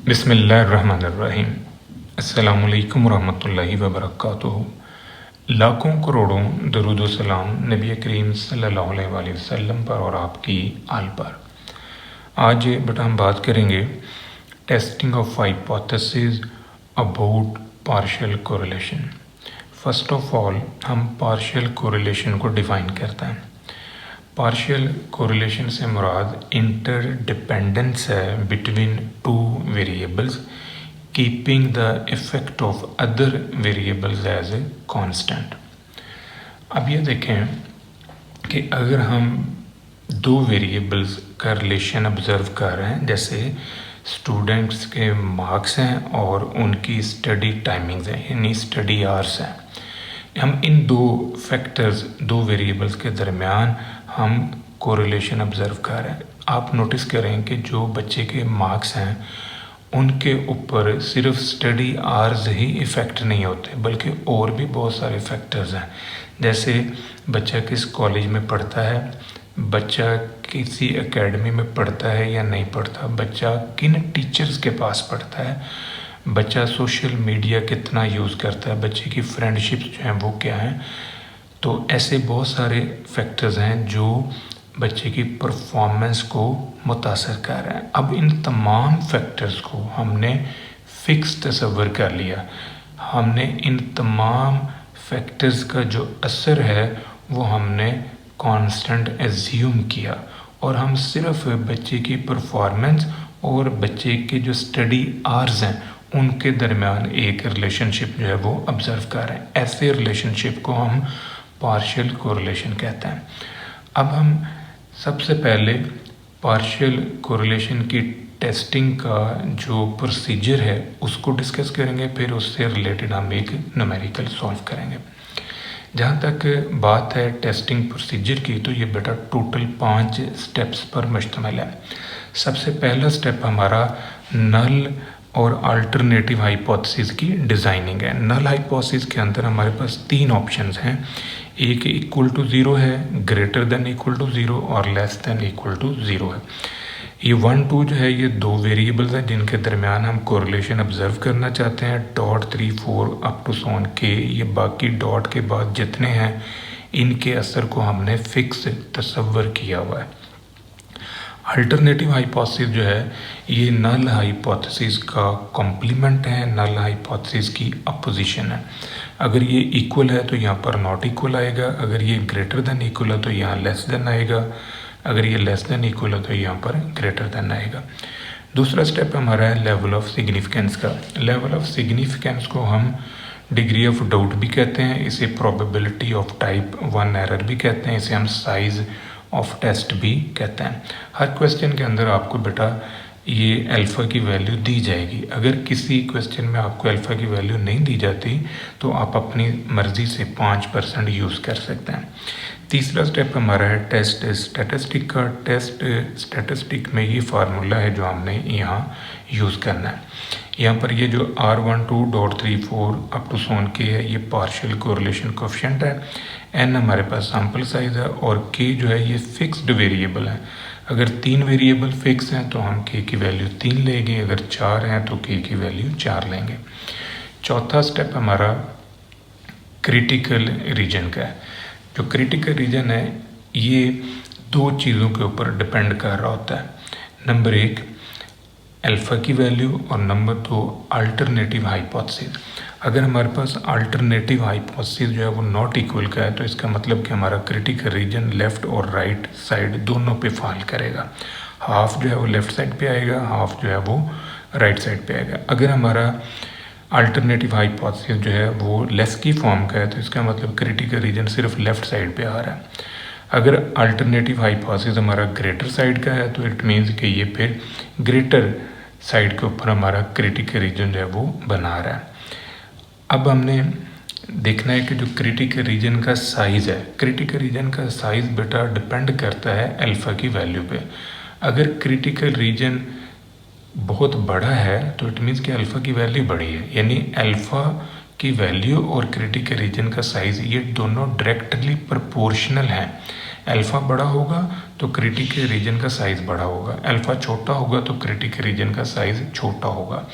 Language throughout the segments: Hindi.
बिस्मिल्लाहिर्रहमानिर्रहीम। अस्सलामुअलैकुम रहमतुल्लाहि व बरकातुहू। लाखों करोड़ों दरूद व सलाम नबी करीम सल्लल्लाहु अलैहि वसल्लम पर और आपकी आल पर। आज बेटा हम बात करेंगे testing of hypothesis about partial correlation. First of all हम पार्शियल कोरिलेशन को डिफ़ाइन करते हैं। पार्शियल कोरिलेशन से मुराद इंटरडिपेंडेंस है between two variables keeping the effect of other variables as a constant. अब ये देखें कि अगर हम दो वेरिएबल्स का रिलेशन ऑब्ज़र्व कर रहे हैं, जैसे स्टूडेंट्स के मार्क्स हैं और उनकी स्टडी टाइमिंग्स हैं, यानी स्टडी आवर्स हैं। हम इन दो फैक्टर्स, दो वेरिएबल्स के दरमियान हम कोरिलेशन ऑब्ज़र्व कर रहे हैं। आप नोटिस करें कि जो बच्चे के मार्क्स हैं उनके ऊपर सिर्फ स्टडी आवर्स ही इफ़ेक्ट नहीं होते, बल्कि और भी बहुत सारे फैक्टर्स हैं। जैसे बच्चा किस कॉलेज में पढ़ता है, बच्चा किसी एकेडमी में पढ़ता है या नहीं पढ़ता, बच्चा किन टीचर्स के पास पढ़ता है, बच्चा सोशल मीडिया कितना यूज़ करता है, बच्चे की फ्रेंडशिप्स जो हैं वो क्या हैं। तो ऐसे बहुत सारे फैक्टर्स हैं जो बच्चे की परफॉर्मेंस को मुतासर कर रहे हैं। अब इन तमाम फैक्टर्स को हमने फ़िक्स तस्वर कर लिया। हमने इन तमाम फैक्टर्स का जो असर है वो हमने कांस्टेंट एज्यूम किया और हम सिर्फ बच्चे की परफॉर्मेंस और बच्चे के जो स्टडी आवर्स हैं उनके दरमियान एक रिलेशनशिप जो है वो ऑब्ज़र्व कर रहे हैं। ऐसे रिलेशनशिप को हम पार्शियल कोरिलेशन कहते हैं। अब हम सबसे पहले पार्शियल कोरिलेशन की टेस्टिंग का जो प्रोसीजर है उसको डिस्कस करेंगे, फिर उससे रिलेटेड हम एक न्यूमेरिकल सॉल्व करेंगे। जहाँ तक बात है टेस्टिंग प्रोसीजर की, तो ये बेटा टोटल 5 स्टेप्स पर मुश्तमिल है। सबसे पहला स्टेप हमारा नल और अल्टरनेटिव हाइपोथेसिस की डिज़ाइनिंग है। नल हाइपोथेसिस के अंदर हमारे पास 3 ऑप्शंस हैं। एक इक्वल टू 0 है, ग्रेटर देन इक्वल टू 0 और लेस देन इक्वल टू 0 है। ये 1, 2 जो है ये दो वेरिएबल्स हैं जिनके दरमियान हम कोरिलेशन ऑब्ज़र्व करना चाहते हैं। डॉट 3, 4 अप टू सोन के, ये बाकी डॉट के बाद जितने हैं इनके असर को हमने फिक्स तस्वर किया हुआ है। अल्टरनेटिव हाइपोथेसिस जो है ये नल हाइपोथेसिस का कॉम्प्लीमेंट है, नल हाइपोथेसिस की अपोजिशन है। अगर ये इक्वल है तो यहाँ पर नॉट इक्वल आएगा, अगर ये ग्रेटर देन इक्वल है तो यहाँ लेस देन आएगा, अगर ये लेस देन इक्वल है तो यहाँ पर ग्रेटर देन आएगा। दूसरा स्टेप हमारा है लेवल ऑफ सिग्निफिकेंस का। लेवल ऑफ सिग्निफिकेंस को हम डिग्री ऑफ डाउट भी कहते हैं, इसे प्रोबेबिलिटी ऑफ टाइप 1 एरर भी कहते हैं, इसे हम साइज़ ऑफ टेस्ट भी कहते हैं। हर क्वेश्चन के अंदर आपको बेटा ये अल्फ़ा की वैल्यू दी जाएगी। अगर किसी क्वेश्चन में आपको अल्फ़ा की वैल्यू नहीं दी जाती तो आप अपनी मर्ज़ी से 5% यूज़ कर सकते हैं। तीसरा स्टेप हमारा है टेस्ट स्टैटिस्टिक का। टेस्ट स्टैटिस्टिक में ये फार्मूला है जो हमने यहाँ यूज़ करना है। यहाँ पर ये जो R12.34 अप टू सोन के है ये पार्शियल कोरिलेशन कोएफिशिएंट है। n हमारे पास सैम्पल साइज़ है और k जो है ये फिक्स्ड वेरिएबल है। अगर 3 वेरिएबल फिक्स हैं तो हम k की वैल्यू 3 लेंगे, अगर 4 हैं तो k की वैल्यू 4 लेंगे। चौथा स्टेप हमारा क्रिटिकल रीजन का है। जो क्रिटिकल रीजन है ये 2 चीज़ों के ऊपर डिपेंड कर रहा होता है। नंबर 1 अल्फ़ा की वैल्यू और नंबर 2 अल्टरनेटिव हाइपोथेसिस। अगर हमारे पास अल्टरनेटिव हाइपोथेसिस जो है वो नॉट इक्वल का है तो इसका मतलब कि हमारा क्रिटिकल रीजन लेफ़्ट और राइट साइड दोनों पे फॉल करेगा। हाफ जो है वो लेफ़्ट साइड पे आएगा, हाफ जो है वो राइट साइड पे आएगा। अगर हमारा अल्टरनेटिव हाइपोथेसिस जो है वो लेस की फॉर्म का है तो इसका मतलब क्रिटिकल रीजन सिर्फ लेफ़्ट साइड पे आ रहा है। अगर अल्टरनेटिव हाइपोथेसिस हमारा ग्रेटर साइड का है तो इट मीन्स कि ये फिर ग्रेटर साइड के ऊपर हमारा क्रिटिकल रीजन जो है वो बना रहा है। अब हमने देखना है कि जो क्रिटिकल रीजन का साइज़ है, क्रिटिकल रीजन का साइज़ बेटा डिपेंड करता है अल्फ़ा की वैल्यू पे। अगर क्रिटिकल रीजन बहुत बड़ा है तो इट मीन्स कि अल्फ़ा की वैल्यू बड़ी है, यानी अल्फ़ा की वैल्यू और क्रिटिकल रीजन का साइज़ ये दोनों डायरेक्टली प्रोपोर्शनल हैं। अल्फ़ा बड़ा होगा तो क्रिटिकल रीजन का साइज़ बड़ा होगा, अल्फ़ा छोटा होगा तो क्रिटिकल रीजन का साइज़ छोटा होगा।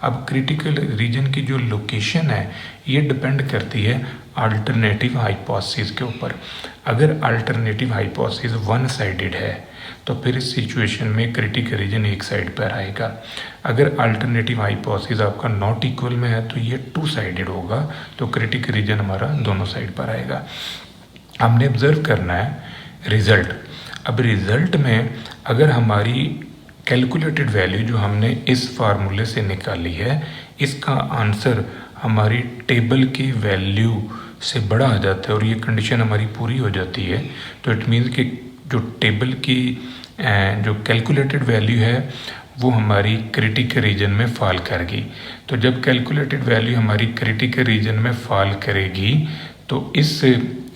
अब क्रिटिकल रीजन की जो लोकेशन है ये डिपेंड करती है अल्टरनेटिव हाइपोथेसिस के ऊपर। अगर अल्टरनेटिव हाइपोथेसिस वन साइडेड है तो फिर इस सिचुएशन में क्रिटिकल रीजन एक साइड पर आएगा। अगर अल्टरनेटिव हाइपोथेसिस आपका नॉट इक्वल में है तो ये टू साइडेड होगा, तो क्रिटिकल रीजन हमारा दोनों साइड पर आएगा। हमने ऑब्जर्व करना है रिजल्ट। अब रिजल्ट में अगर हमारी कैलकुलेटेड वैल्यू जो हमने इस फार्मूले से निकाली है, इसका आंसर हमारी टेबल की वैल्यू से बड़ा आ जाता है और ये कंडीशन हमारी पूरी हो जाती है, तो इट मीन्स कि जो टेबल की जो कैलकुलेटेड वैल्यू है वो हमारी क्रिटिकल रीजन में फॉल करेगी। तो जब कैलकुलेटेड वैल्यू हमारी क्रिटिकल रीजन में फॉल करेगी तो इस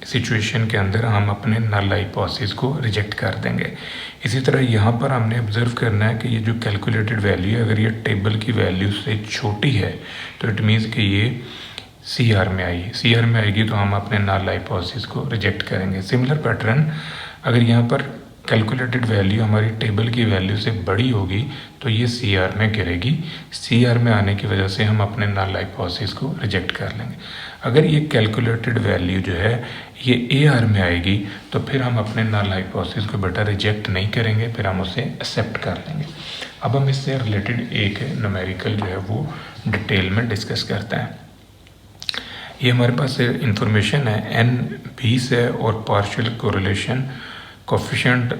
सिचुएशन के अंदर हम अपने नल हाइपोथेसिस को रिजेक्ट कर देंगे। इसी तरह यहाँ पर हमने ऑब्जर्व करना है कि ये जो कैलकुलेटेड वैल्यू है अगर ये टेबल की वैल्यू से छोटी है तो इट मीन्स कि ये CR में आई, CR में आएगी तो हम अपने नल हाइपोथेसिस को रिजेक्ट करेंगे। सिमिलर पैटर्न अगर यहाँ पर कैलकुलेटेड वैल्यू हमारी टेबल की वैल्यू से बड़ी होगी तो ये CR में गिरेगी, CR में आने की वजह से हम अपने नल हाइपोथेसिस को रिजेक्ट कर लेंगे। अगर ये कैलकुलेटेड वैल्यू जो है ये AR में आएगी तो फिर हम अपने नल हाइपोथेसिस को बेटा रिजेक्ट नहीं करेंगे, फिर हम उसे एक्सेप्ट कर लेंगे। अब हम इससे रिलेटेड एक न्यूमेरिकल जो है वो डिटेल में डिस्कस करते हैं। ये हमारे पास इंफॉर्मेशन है N 20 है और पार्शियल कोरिलेशन कोफिशिएंट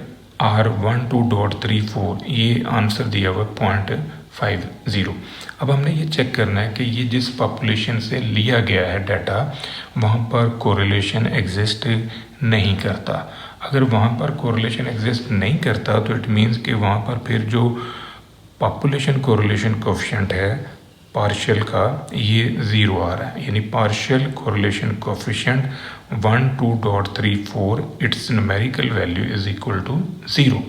R12.34, ये आंसर दिया हुआ 0.50। अब हमने ये चेक करना है कि ये जिस पॉपुलेशन से लिया गया है डाटा वहाँ पर कोरिलेशन एग्जिस्ट नहीं करता। अगर वहाँ पर कोरिलेशन एग्जिस्ट नहीं करता तो इट मीन्स कि वहाँ पर फिर जो पॉपुलेशन कोरिलेशन कोफिशिएंट है पार्शियल का ये 0 आ रहा है, यानी partial correlation coefficient 12.34 its numerical value is equal to 0।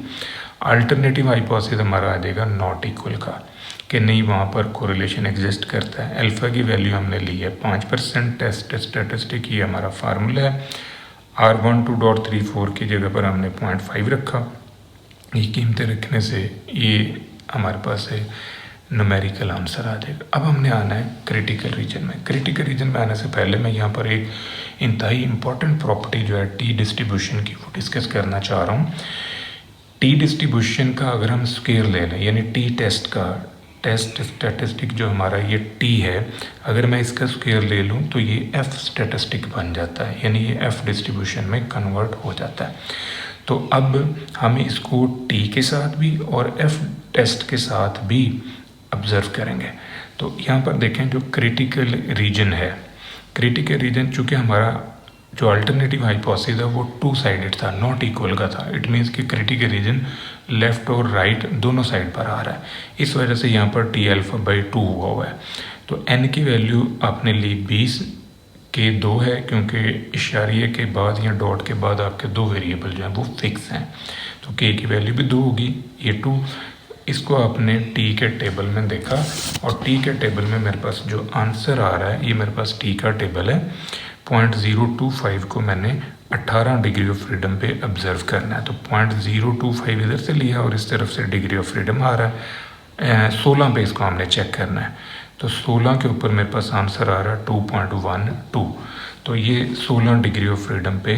Alternative hypothesis हमारा आ जाएगा नॉट इक्वल का, कि नहीं वहाँ पर कोरिलेशन एग्जिस्ट करता है। अल्फा की वैल्यू हमने ली है 5%, टेस्ट स्टैटिस्टिक ये हमारा फार्मूला है। R12.34 की जगह पर हमने 0.5 रखा। ये कीमतें रखने से ये हमारे पास है न्यूमेरिकल आंसर आ जाएगा। अब हमने आना है क्रिटिकल रीजन में। क्रिटिकल रीजन में आने से पहले मैं यहाँ पर एक इंतहाई इम्पॉर्टेंट प्रॉपर्टी जो है टी डिस्ट्रीब्यूशन की वो डिस्कस करना चाह रहा हूँ। टी डिस्ट्रीब्यूशन का अगर हम स्केल ले लें, यानी टी टेस्ट का टेस्ट स्टैटिस्टिक जो हमारा ये टी है, अगर मैं इसका स्केल ले लूँ तो ये एफ स्टैटिस्टिक बन जाता है, यानी ये एफ डिस्ट्रीब्यूशन में कन्वर्ट हो जाता है। तो अब हम इसको टी के साथ भी और एफ टेस्ट के साथ भी ऑब्जर्व करेंगे। तो यहाँ पर देखें जो क्रिटिकल रीजन है, क्रिटिकल रीजन चूँकि हमारा जो अल्टरनेटिव हाइपोथेसिस है वो टू साइडेड था, नॉट इक्वल का था। इट मीन्स कि क्रिटिकल रीजन लेफ्ट और राइट दोनों साइड पर आ रहा है, इस वजह से यहाँ पर टी अल्फा बाई 2 हुआ है। तो एन की वैल्यू आपने ली 20 के 2 है, क्योंकि इशारिये के बाद या डॉट के बाद आपके दो वेरिएबल जो हैं वो फिक्स हैं, तो के की वैल्यू भी 2 होगी, ये 2। इसको आपने टी के टेबल में देखा और टी के टेबल में मेरे पास जो आंसर आ रहा है ये मेरे पास टी का टेबल है। 0.025 को मैंने 18 डिग्री ऑफ फ्रीडम पे ऑब्जर्व करना है, तो 0.025 इधर से लिया और इस तरफ से डिग्री ऑफ फ्रीडम आ रहा है। 16 पे इसको हमने चेक करना है, तो 16 के ऊपर मेरे पास आंसर आ रहा है 2.12, तो ये 16 डिग्री ऑफ फ्रीडम पे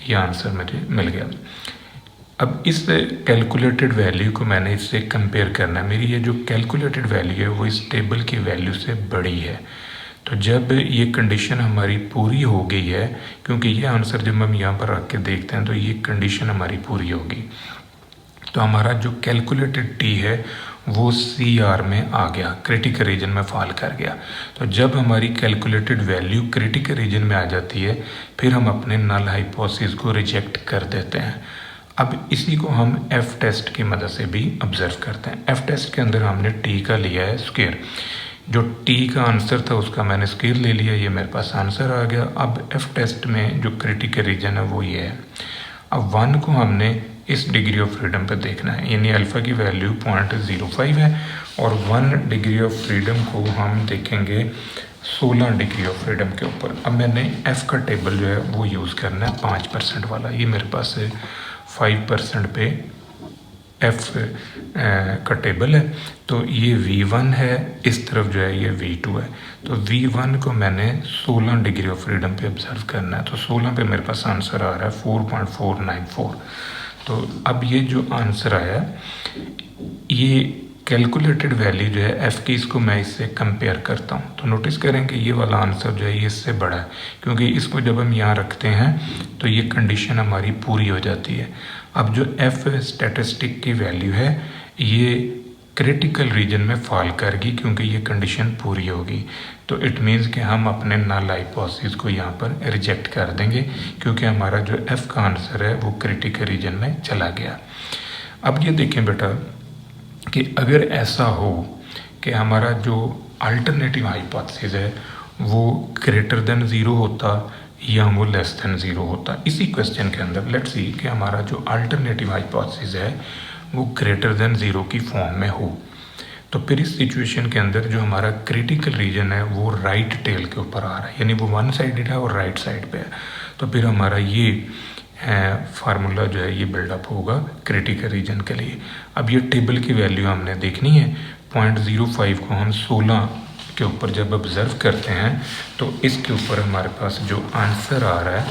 ये आंसर मुझे मिल गया। अब इस कैलकुलेटेड वैल्यू को मैंने इससे कंपेयर करना है। मेरी ये जो कैलकुलेटेड वैल्यू है वो इस टेबल की वैल्यू से बड़ी है। तो जब ये कंडीशन हमारी पूरी हो गई है, क्योंकि ये आंसर जब हम यहाँ पर रख के देखते हैं तो ये कंडीशन हमारी पूरी होगी, तो हमारा जो कैलकुलेटेड टी है वो CR में आ गया, क्रिटिकल रीजन में फॉल कर गया। तो जब हमारी कैलकुलेटेड वैल्यू क्रिटिकल रीजन में आ जाती है फिर हम अपने नल हाइपोथेसिस को रिजेक्ट कर देते हैं। अब इसी को हम एफ टेस्ट की मदद से भी ऑब्जर्व करते हैं। एफ टेस्ट के अंदर हमने टी का लिया है स्क्वायर, जो टी का आंसर था उसका मैंने स्क्वायर ले लिया, ये मेरे पास आंसर आ गया। अब एफ टेस्ट में जो क्रिटिकल रीजन है वो ये है। अब 1 को हमने इस डिग्री ऑफ फ्रीडम पे देखना है, यानी अल्फ़ा की वैल्यू 0.05 है और 1 डिग्री ऑफ फ्रीडम को हम देखेंगे 16 डिग्री ऑफ फ्रीडम के ऊपर। अब मैंने एफ़ का टेबल जो है वो यूज़ करना है 5% वाला। ये मेरे पास 5% पे एफ़ का टेबल है। तो ये V1 है, इस तरफ जो है ये V2 है। तो V1 को मैंने 16 डिग्री ऑफ फ्रीडम पे ऑब्ज़र्व करना है। तो 16 पे मेरे पास आंसर आ रहा है 4.494। तो अब ये जो आंसर आया, ये कैलकुलेटेड वैल्यू जो है एफ़ की, इसको मैं इससे कंपेयर करता हूँ तो नोटिस करें कि ये वाला आंसर जो है ये इससे बड़ा है, क्योंकि इसको जब हम यहाँ रखते हैं तो ये कंडीशन हमारी पूरी हो जाती है। अब जो एफ़ स्टैटिस्टिक की वैल्यू है ये क्रिटिकल रीजन में फॉल करेगी, क्योंकि ये कंडीशन पूरी होगी। तो इट मीन्स कि हम अपने नल हाइपोथेसिस को यहाँ पर रिजेक्ट कर देंगे, क्योंकि हमारा जो एफ़ का आंसर है वो क्रिटिकल रीजन में चला गया। अब ये देखें बेटा कि अगर ऐसा हो कि हमारा जो अल्टरनेटिव हाइपोथेसिस है वो ग्रेटर देन 0 होता या वो लेस देन 0 होता, इसी क्वेश्चन के अंदर लेट्स सी कि हमारा जो अल्टरनेटिव हाइपोथेसिस है वो ग्रेटर देन 0 की फॉर्म में हो, तो फिर इस सिचुएशन के अंदर जो हमारा क्रिटिकल रीजन है वो राइट टेल के ऊपर आ रहा है, यानी वो वन साइडेड है और राइट साइड पे है। तो फिर हमारा ये फार्मूला जो है ये बिल्डअप होगा क्रिटिकल रीजन के लिए। अब ये टेबल की वैल्यू हमने देखनी है। 0.05 को हम 16 के ऊपर जब ऑब्ज़र्व करते हैं तो इसके ऊपर हमारे पास जो आंसर आ रहा है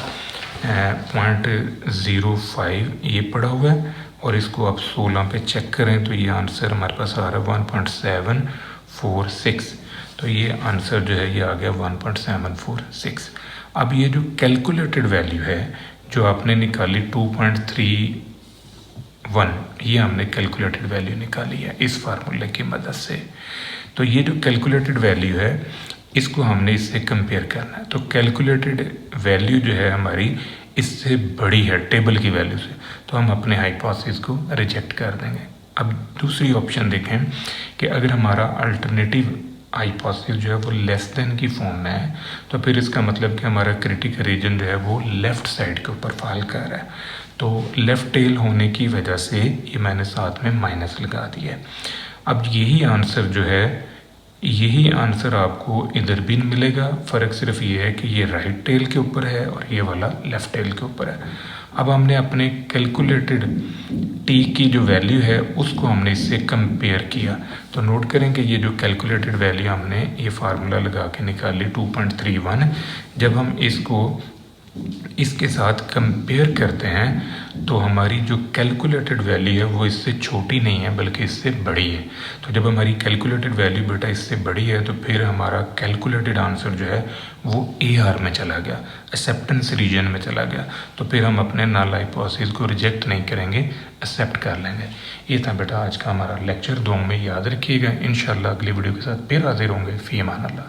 0.05 ये पड़ा हुआ है, और इसको आप 16 पे चेक करें तो ये आंसर हमारे पास आ रहा है 1.746। तो ये आंसर जो है ये आ गया 1.746। अब ये जो कैलकुलेटेड वैल्यू है जो आपने निकाली 2.31, ये हमने कैलकुलेटेड वैल्यू निकाली है इस फार्मूले की मदद से। तो ये जो कैलकुलेटेड वैल्यू है इसको हमने इससे कंपेयर करना है। तो कैलकुलेटेड वैल्यू जो है हमारी इससे बड़ी है टेबल की वैल्यू से, तो हम अपने हाइपोथेसिस को रिजेक्ट कर देंगे। अब दूसरी ऑप्शन देखें कि अगर हमारा अल्टरनेटिव हाइपोथेसिस जो है वो लेस देन की फॉर्म में है, तो फिर इसका मतलब कि हमारा क्रिटिकल रीजन जो है वो लेफ़्ट साइड के ऊपर फॉल कर रहा है। तो लेफ़्ट टेल होने की वजह से ये मैंने साथ में माइनस लगा दिया है। अब यही आंसर जो है यही आंसर आपको इधर भी मिलेगा, फ़र्क सिर्फ ये है कि ये राइट टेल के ऊपर है और ये वाला लेफ़्ट टेल के ऊपर है। अब हमने अपने कैलकुलेटेड टी की जो वैल्यू है उसको हमने इससे कंपेयर किया, तो नोट करें कि ये जो कैलकुलेटेड वैल्यू हमने ये फार्मूला लगा के निकाली 2.31, जब हम इसको इसके साथ कंपेयर करते हैं तो हमारी जो कैलकुलेटेड वैल्यू है वो इससे छोटी नहीं है बल्कि इससे बड़ी है। तो जब हमारी कैलकुलेटेड वैल्यू बेटा इससे बड़ी है तो फिर हमारा कैलकुलेटेड आंसर जो है वो AR में चला गया, एक्सेप्टेंस रीजन में चला गया। तो फिर हम अपने नल हाइपोथेसिस को रिजेक्ट नहीं करेंगे, एक्सेप्ट कर लेंगे। ये था बेटा आज का हमारा लेक्चर। दुआ में याद रखिएगा। इंशाल्लाह अगली वीडियो के साथ फिर हाजिर होंगे। फ़ी अमान अल्लाह।